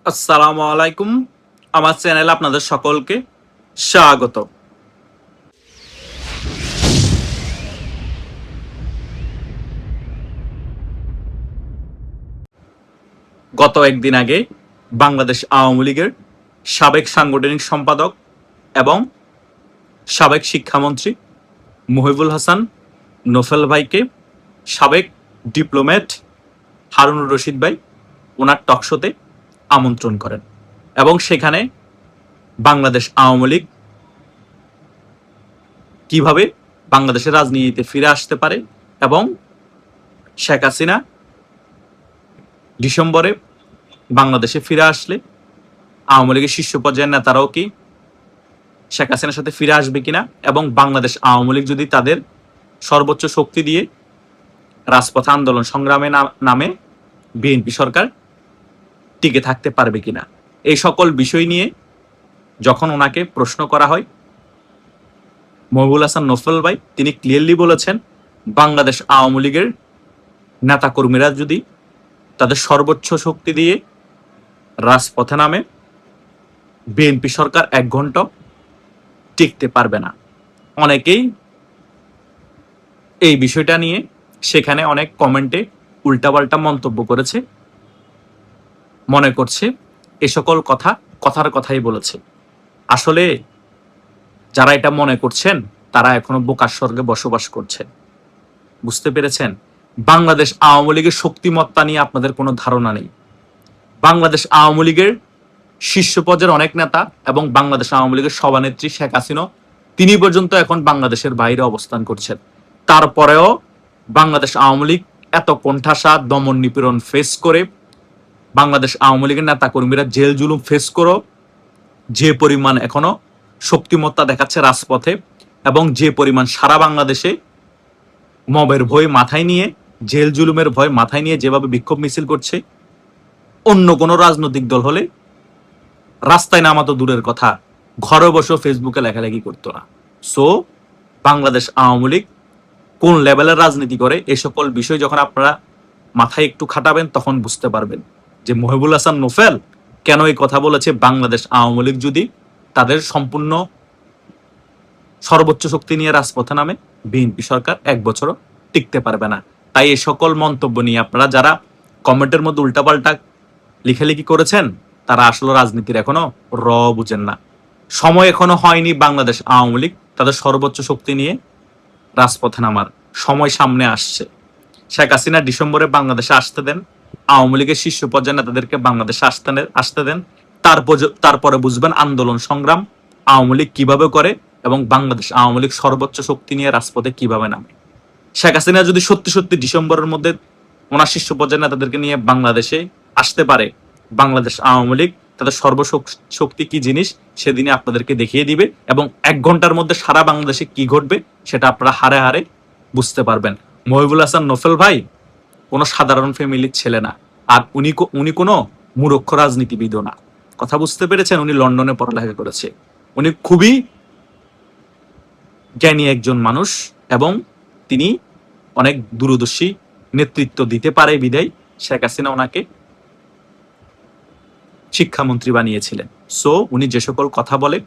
আসসালামু আলাইকুম। আমার চ্যানেলে আপনাদের সকলকে স্বাগত। গত একদিন আগে বাংলাদেশ আওয়ামী লীগের সাবেক সাংগঠনিক সম্পাদক এবং সাবেক শিক্ষামন্ত্রী মুহিবুল হাসান নোফেল ভাইকে সাবেক ডিপ্লোম্যাট হারুনুর রশিদ ভাই ওনার টকশোতে আমন্ত্রণ করেন এবং সেখানে বাংলাদেশ আওয়ামী লীগ কিভাবে বাংলাদেশের রাজনীতিতে ফিরে আসতে পারে এবং শেখ হাসিনা ডিসেম্বরে বাংলাদেশে ফিরে আসলে আওয়ামী লীগের শীর্ষ পর্যায়ের নেতারাও কি শেখ হাসিনার সাথে ফিরে আসবে কিনা এবং বাংলাদেশ আওয়ামী লীগ যদি তাদের সর্বোচ্চ শক্তি দিয়ে রাজপথ আন্দোলন সংগ্রামে নামে বিএনপি সরকার টিকে থাকতে পারবে কিনা, এই সকল বিষয় নিয়ে যখন ওনাকে প্রশ্ন করা হয়, মহিবুল হাসান নোফেল ভাই তিনি ক্লিয়ারলি বলেছেন বাংলাদেশ আওয়ামী লীগের নেতাকর্মীরা যদি তাদের সর্বোচ্চ শক্তি দিয়ে রাজপথে নামে বিএনপি সরকার 1 ঘন্টা টিকতে পারবে না। অনেকেই এই বিষয়টা নিয়ে সেখানে অনেক কমেন্টে উল্টাপাল্টা মন্তব্য করেছে, মনে করছে এ সকল কথার কথাই বলেছে। আসলে যারা এটা মনে করছেন তারা এখনো বোকার স্বর্গে বসবাস করছেন। বুঝতে পেরেছেন? বাংলাদেশ আওয়ামী লীগের শক্তিমত্তা নিয়ে আপনাদের কোনো ধারণা নেই। বাংলাদেশ আওয়ামী লীগের শীর্ষ পর্যায়ের অনেক নেতা এবং বাংলাদেশ আওয়ামী লীগের সভানেত্রী শেখ হাসিনা তিনি পর্যন্ত এখন বাংলাদেশের বাইরে অবস্থান করছেন। তারপরেও বাংলাদেশ আওয়ামী লীগ এত কোণঠাসা দমন নিপীড়ন ফেস করে, বাংলাদেশ আওয়ামী লীগের নেতা কর্মীরা জেল জুলুম ফেস করো, যে পরিমাণ এখনো শক্তিমত্তা দেখাচ্ছে রাজপথে এবং যে পরিমাণ সারা বাংলাদেশে মবের ভয় মাথায় নিয়ে, জেল জুলুমের ভয় মাথায় নিয়ে যেভাবে বিক্ষোভ মিছিল করছে, অন্য কোনো রাজনৈতিক দল হলে রাস্তায় নামা তো দূরের কথা, ঘরে বসেও ফেসবুকে লেখালেখি করতো না। সো বাংলাদেশ আওয়ামী লীগ কোন লেভেলের রাজনীতি করে এ সকল বিষয় যখন আপনারা মাথায় একটু খাটাবেন তখন বুঝতে পারবেন যে মহিবুল হাসান নোফেল কেন এই কথা বলেছে। বাংলাদেশ আওয়ামী লীগ যদি তাদের সম্পূর্ণ সর্বোচ্চ শক্তি নিয়ে রাজপথে নামে বিএনপি সরকার 1 বছরও টিকতে পারবে না। তাই এই সকল মন্তব্য নিয়ে আপনারা যারা কমেন্টের মধ্যে উল্টাপাল্টা লেখালেখি করেছেন তারা আসলে রাজনীতির এখনো বুঝেন না। সময় এখনো হয়নি বাংলাদেশ আওয়ামী লীগ তাদের সর্বোচ্চ শক্তি নিয়ে রাজপথে নামার, সময় সামনে আসছে। শেখ হাসিনা ডিসেম্বরে বাংলাদেশে আসতে দেন, আওয়ামী লীগের শীর্ষ পর্যায়ে নেতাদেরকে বাংলাদেশে আসতে দেন, তারপরে বুঝবেন আন্দোলন সংগ্রাম আওয়ামী লীগ কিভাবে করে এবং বাংলাদেশ আওয়ামী লীগ সর্বোচ্চ শক্তি নিয়ে রাজপথে কিভাবে নামে। শেখ হাসিনা যদি সত্যি সত্যি ডিসেম্বরের মধ্যে ওনার শীর্ষ পর্যায়ে নেতাদেরকে নিয়ে বাংলাদেশে আসতে পারে, বাংলাদেশ আওয়ামী লীগ তাদের সর্বশক্তি কি জিনিস সেদিনে আপনাদেরকে দেখিয়ে দিবে এবং 1 ঘন্টার মধ্যে সারা বাংলাদেশে কি ঘটবে সেটা আপনারা হারে হারে বুঝতে পারবেন। মহিবুল হাসান নোফেল ভাই কোনো সাধারণ ফ্যামিলির ছেলে না, আর উনি কোনো মূর্খ রাজনীতিবিদও না। কথা বুঝতে পেরেছেন? উনি লন্ডনে পড়ালেখা করেছে, উনি খুবই জ্ঞানী একজন মানুষ এবং তিনি অনেক দূরদর্শী নেতৃত্ব দিতে পারে বিদায় শেখ হাসিনা ওনাকে শিক্ষামন্ত্রী বানিয়েছিলেন। সো উনি যে সকল কথা বলে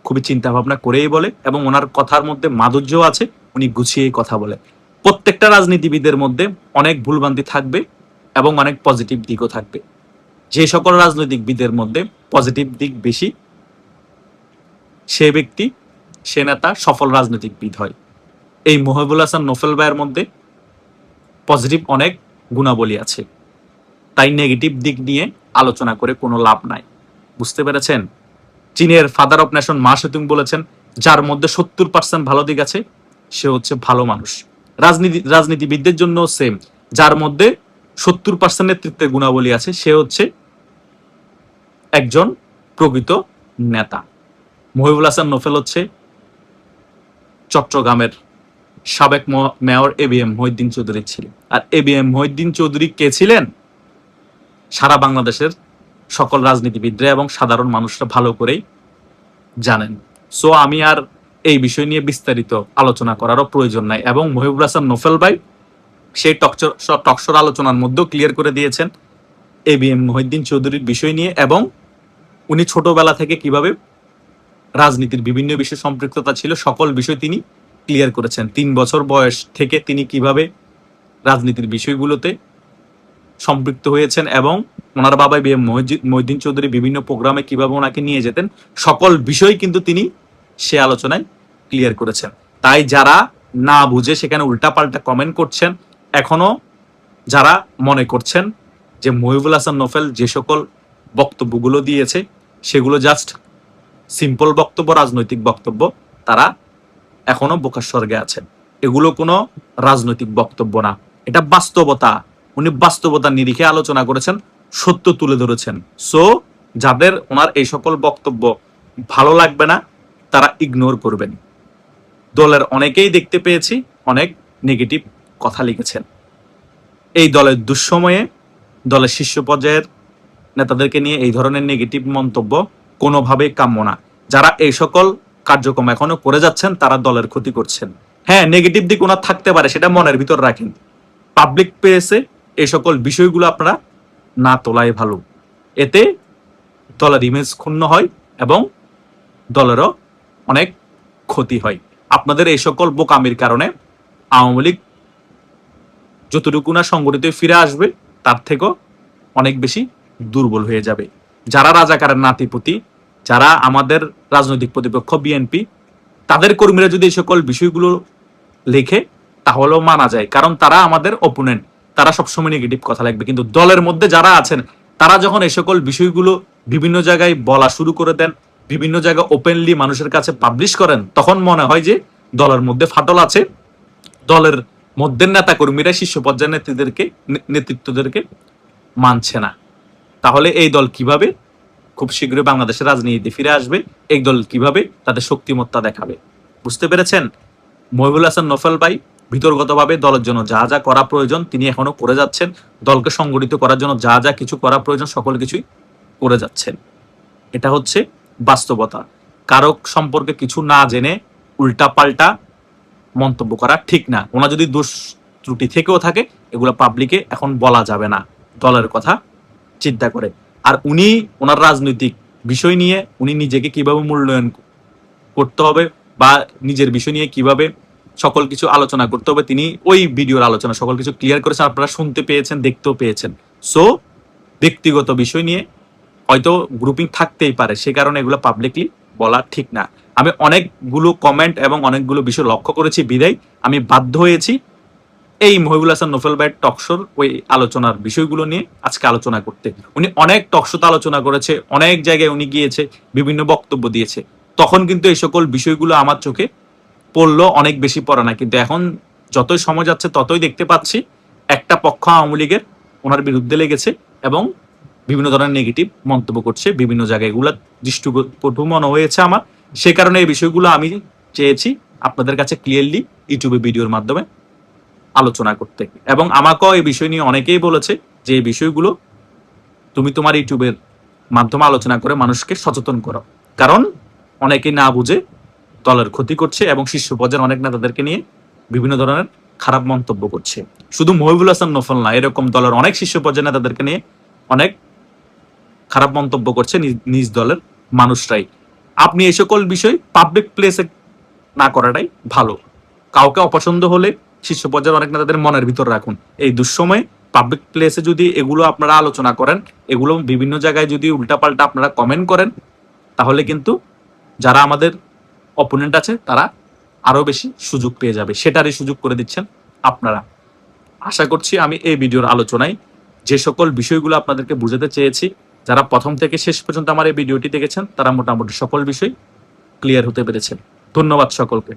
খুবই চিন্তা ভাবনা করেই বলে এবং ওনার কথার মধ্যে মাধুর্য আছে, উনি গুছিয়েই কথা বলে। প্রত্যেকটা রাজনীতিবিদের মধ্যে অনেক ভুলভ্রান্তি থাকবে এবং অনেক পজিটিভ দিকও থাকবে। যে সকল রাজনৈতিকবিদের মধ্যে পজিটিভ দিক বেশি সে ব্যক্তি, সে নেতা সফল রাজনৈতিকবিদ হয়। এই মহিবুল হাসান নোফেল ভাইয়ের মধ্যে পজিটিভ অনেক গুণাবলী আছে, তাই নেগেটিভ দিক নিয়ে আলোচনা করে কোনো লাভ নাই। বুঝতে পেরেছেন? চীনের ফাদার অফ নেশন মা সেতুং বলেছেন যার মধ্যে 70% ভালো দিক আছে সে হচ্ছে ভালো মানুষ। রাজনীতিবিদদের জন্য সেম, যার মধ্যে 70% নেতৃত্বের গুণাবলী আছে সে হচ্ছে একজন প্রকৃত নেতা। মহিবুল হাসান নোফেল হচ্ছে চট্টগ্রামের সাবেক মেয়র ABM মহিউদ্দিন চৌধুরী ছিলেন। আর ABM মহিউদ্দিন চৌধুরী কে ছিলেন সারা বাংলাদেশের সকল রাজনীতিবিদরা এবং সাধারণ মানুষরা ভালো করেই জানেন। সো আমি আর এই বিষয় নিয়ে বিস্তারিত আলোচনা করারও প্রয়োজন নাই। এবং মহিবুল হাসান নোফেল ভাই সেই টকশোর আলোচনার মধ্যেও ক্লিয়ার করে দিয়েছেন ABM মহিউদ্দিন চৌধুরীর বিষয় নিয়ে, এবং উনি ছোটবেলা থেকে কিভাবে রাজনীতির বিভিন্ন বিষয়ে সম্পৃক্ততা ছিল সকল বিষয় তিনি ক্লিয়ার করেছেন। 3 বছর বয়স থেকে তিনি কিভাবে রাজনীতির বিষয়গুলোতে সম্পৃক্ত হয়েছেন এবং ওনার বাবা ABM মহিউদ্দিন চৌধুরী বিভিন্ন প্রোগ্রামে কিভাবে ওনাকে নিয়ে যেতেন, সকল বিষয় কিন্তু তিনি সে আলোচনায় ক্লিয়ার করেছেন। তাই যারা না বুঝে সেখানে উল্টাপাল্টা কমেন্ট করছেন, এখনো যারা মনে করছেন যে মহিবুল হাসান নোফেল যে সকল বক্তব্যগুলো দিয়েছে সেগুলো জাস্ট সিম্পল বক্তব্য, রাজনৈতিক বক্তব্য, তারা এখনো বোকার স্বর্গে আছেন। এগুলো কোনো রাজনৈতিক বক্তব্য না, এটা বাস্তবতা। উনি বাস্তবতার নিরিখে আলোচনা করেছেন, সত্য তুলে ধরেছেন। সো যাদের ওনার এই সকল বক্তব্য ভালো লাগবে না তারা ইগনোর করবেন। দলের অনেকেই দেখতে পেয়েছি অনেক নেগেটিভ কথা লিখেছেন। এই দলের দুঃসময়ে দলের শীর্ষ পর্যায়ের নেতাদেরকে নিয়ে এই ধরনের নেগেটিভ মন্তব্য কোনোভাবেই কাম্য না। যারা এই সকল কার্যক্রম এখনো করে যাচ্ছেন তারা দলের ক্ষতি করছেন। হ্যাঁ, নেগেটিভ দিক ওনার থাকতে পারে, সেটা মনের ভিতর রাখেন। পাবলিক প্লেসে এই সকল বিষয়গুলো আপনারা না তোলাই ভালো। এতে দলের ইমেজ ক্ষুণ্ণ হয় এবং দলেরও অনেক ক্ষতি হয়। আপনাদের এই সকল বোকামির কারণে আওয়ামী লীগ যতটুকু না সংগঠিত ফিরে আসবে তার থেকেও অনেক বেশি দুর্বল হয়ে যাবে। যারা রাজাকারের নাতিপুতি, যারা আমাদের রাজনৈতিক প্রতিপক্ষ বিএনপি, তাদের কর্মীরা যদি এই সকল বিষয়গুলো লেখে তাহলেও মানা যায়, কারণ তারা আমাদের অপোনেন্ট, তারা সবসময় নেগেটিভ কথা লিখবে। কিন্তু দলের মধ্যে যারা আছেন তারা যখন এই সকল বিষয়গুলো বিভিন্ন জায়গায় বলা শুরু করে দেন, বিভিন্ন জায়গায় ওপেনলি মানুষের কাছে পাবলিশ করেন, তখন মনে হয় যে দলের মধ্যে ফাটল আছে, দলের মধ্যে নেতা কর্মীরা শীর্ষ পর্যায়ের নেতৃত্বদেরকে মানছে না। তাহলে এই দল কিভাবে খুব শীঘ্রই বাংলাদেশের রাজনীতিতে ফিরে আসবে, এই দল কিভাবে তাদের শক্তিমত্তা দেখাবে? বুঝতে পেরেছেন? মহিবুল হাসান নোফেল ভাই ভিতরগতভাবে দলের জন্য যা যা করা প্রয়োজন তিনি এখনো করে যাচ্ছেন। দলকে সংগঠিত করার জন্য যা যা কিছু করা প্রয়োজন সকল কিছুই করে যাচ্ছেন। এটা হচ্ছে বাস্তবতা। কারো সম্পর্কে কিছু না জেনে উল্টা পাল্টা মন্তব্য করা ঠিক না। ওনার যদি দোষ ত্রুটি থেকেও থাকে এগুলো পাবলিকে এখন বলা যাবে না, দলের কথা চিন্তা করে। আর উনি ওনার রাজনৈতিক বিষয় নিয়ে উনি নিজেকে কিভাবে মূল্যায়ন করতে হবে বা নিজের বিষয় নিয়ে কিভাবে সকল কিছু আলোচনা করতে হবে, তিনি ওই ভিডিওর আলোচনা সকল কিছু ক্লিয়ার করেছেন, আপনারা শুনতে পেয়েছেন, দেখতেও পেয়েছেন। সো ব্যক্তিগত বিষয় নিয়ে হয়তো গ্রুপিং থাকতেই পারে, সে কারণে এগুলো পাবলিকলি বলা ঠিক না। আমি অনেকগুলো কমেন্ট এবং অনেকগুলো বিষয় লক্ষ্য করেছি বিদায় আমি বাধ্য হয়েছি এই মহিবুল হাসান নোফেল ভাইয়ের টকশোর ওই আলোচনার বিষয়গুলো নিয়ে আজকে আলোচনা করতে। উনি অনেক টকশোতে আলোচনা করেছে, অনেক জায়গায় উনি গিয়েছে, বিভিন্ন বক্তব্য দিয়েছে, তখন কিন্তু এই সকল বিষয়গুলো আমার চোখে পড়লো, অনেক বেশি পড়ে না। কিন্তু এখন যতই সময় যাচ্ছে ততই দেখতে পাচ্ছি একটা পক্ষ আওয়ামী লীগের ওনার বিরুদ্ধে লেগেছে এবং বিভিন্ন ধরনের নেগেটিভ মন্তব্য করছে বিভিন্ন জায়গায়। এগুলো দৃষ্টিকটু মনে হয়েছে আমার, সে কারণে এই বিষয়গুলো আমি চেয়েছি আপনাদের কাছে ক্লিয়ারলি ইউটিউবে ভিডিওর মাধ্যমে আলোচনা করতে। এবং আমাকেও এই বিষয় নিয়ে অনেকেই বলেছে যে এই বিষয়গুলো তুমি তোমার ইউটিউবের মাধ্যমে আলোচনা করে মানুষকে সচেতন করো, কারণ অনেকেই না বুঝে দলের ক্ষতি করছে এবং শীর্ষ পর্যায়ের অনেক নেতাদেরকে নিয়ে বিভিন্ন ধরনের খারাপ মন্তব্য করছে। শুধু মহিবুল হাসান নোফেল না, এরকম দলের অনেক শীর্ষ পর্যায়ের নেতাদেরকে নিয়ে অনেক খারাপ মন্তব্য করছে নিজ দলের মানুষরাই। আপনি এই সকল বিষয় পাবলিক প্লেসে না করাটাই ভালো। কাউকে অপছন্দ হলে শীর্ষ পর্যায়ের অনেক নেতাদের মনের ভিতর রাখুন। এই দুঃসময়ে পাবলিক প্লেসে যদি এগুলো আপনারা আলোচনা করেন, এগুলো বিভিন্ন জায়গায় যদি উল্টাপাল্টা আপনারা কমেন্ট করেন, তাহলে কিন্তু যারা আমাদের অপোনেন্ট আছে তারা আরো বেশি সুযোগ পেয়ে যাবে, সেটারই সুযোগ করে দিচ্ছেন আপনারা। আশা করছি আমি এই ভিডিওর আলোচনায় যে সকল বিষয়গুলো আপনাদেরকে বুঝাতে চেয়েছি, যারা প্রথম থেকে শেষ পর্যন্ত আমার এই ভিডিওটি দেখেছেন তারা মোটামুটি সকল বিষয় ক্লিয়ার হতে পেরেছেন। ধন্যবাদ সকলকে।